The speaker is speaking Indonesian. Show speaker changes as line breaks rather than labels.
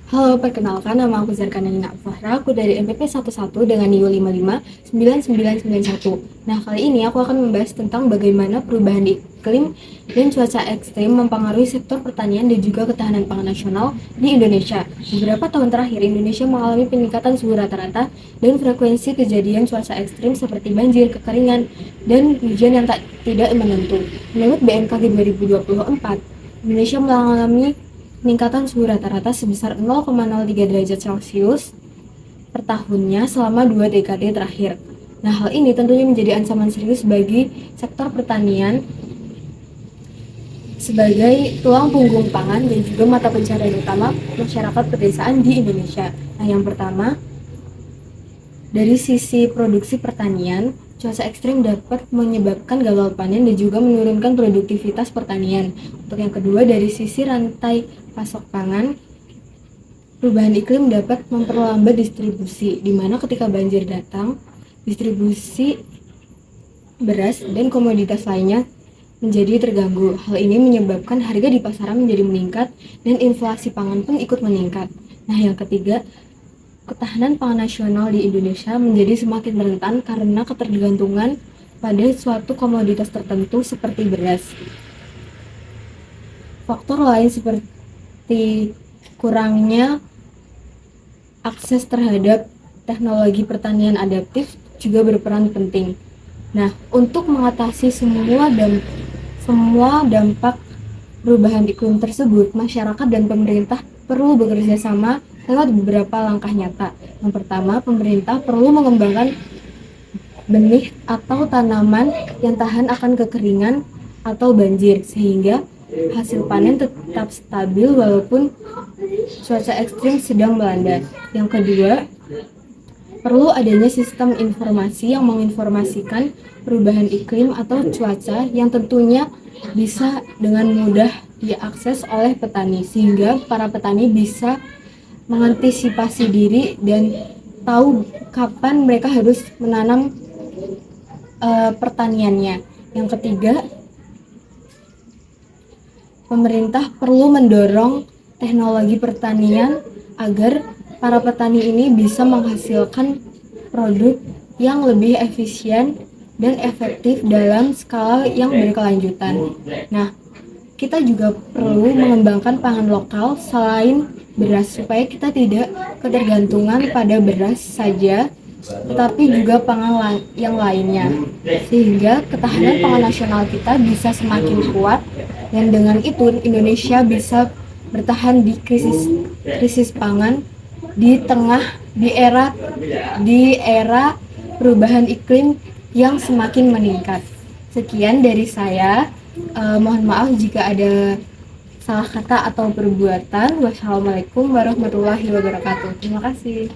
Halo, perkenalkan nama aku Zarkana Nina Fahra, aku dari MPP 11 dengan NIO 559991. Nah, kali ini aku akan membahas tentang bagaimana perubahan iklim dan cuaca ekstrim mempengaruhi sektor pertanian dan juga ketahanan pangan nasional di Indonesia. Beberapa tahun terakhir, Indonesia mengalami peningkatan suhu rata-rata dan frekuensi kejadian cuaca ekstrim seperti banjir, kekeringan, dan hujan yang tidak menentu. Menurut BMKG 2024, Indonesia mengalami peningkatan suhu rata-rata sebesar 0,03 derajat Celcius per tahunnya selama 2 dekade terakhir. Nah, hal ini tentunya menjadi ancaman serius bagi sektor pertanian sebagai tulang punggung pangan dan juga mata pencaharian utama masyarakat pedesaan di Indonesia. Nah, yang pertama, dari sisi produksi pertanian, cuaca ekstrim dapat menyebabkan gagal panen dan juga menurunkan produktivitas pertanian. Untuk yang kedua, dari sisi rantai pasok pangan, perubahan iklim dapat memperlambat distribusi, di mana ketika banjir datang, distribusi beras dan komoditas lainnya menjadi terganggu. Hal ini menyebabkan harga di pasaran menjadi meningkat dan inflasi pangan pun ikut meningkat. Nah, yang ketiga, ketahanan pangan nasional di Indonesia menjadi semakin rentan karena ketergantungan pada suatu komoditas tertentu seperti beras. Faktor lain seperti kurangnya akses terhadap teknologi pertanian adaptif juga berperan penting. Nah, untuk mengatasi semua dampak perubahan iklim tersebut, masyarakat dan pemerintah perlu bekerja sama lewat beberapa langkah nyata. Yang pertama, pemerintah perlu mengembangkan benih atau tanaman yang tahan akan kekeringan atau banjir, sehingga hasil panen tetap stabil walaupun cuaca ekstrim sedang melanda. Yang kedua, perlu adanya sistem informasi yang menginformasikan perubahan iklim atau cuaca yang tentunya bisa dengan mudah diakses oleh petani, sehingga para petani bisa mengantisipasi diri dan tahu kapan mereka harus menanam pertaniannya. Yang ketiga, pemerintah perlu mendorong teknologi pertanian agar para petani ini bisa menghasilkan produk yang lebih efisien dan efektif dalam skala yang berkelanjutan. Nah, kita juga perlu mengembangkan pangan lokal selain beras supaya kita tidak ketergantungan pada beras saja, tetapi juga pangan yang lainnya, sehingga ketahanan pangan nasional kita bisa semakin kuat, dan dengan itu Indonesia bisa bertahan di krisis pangan di era perubahan iklim yang semakin meningkat. Sekian dari saya. Mohon maaf jika ada salah kata atau perbuatan. Wassalamualaikum warahmatullahi wabarakatuh. Terima kasih.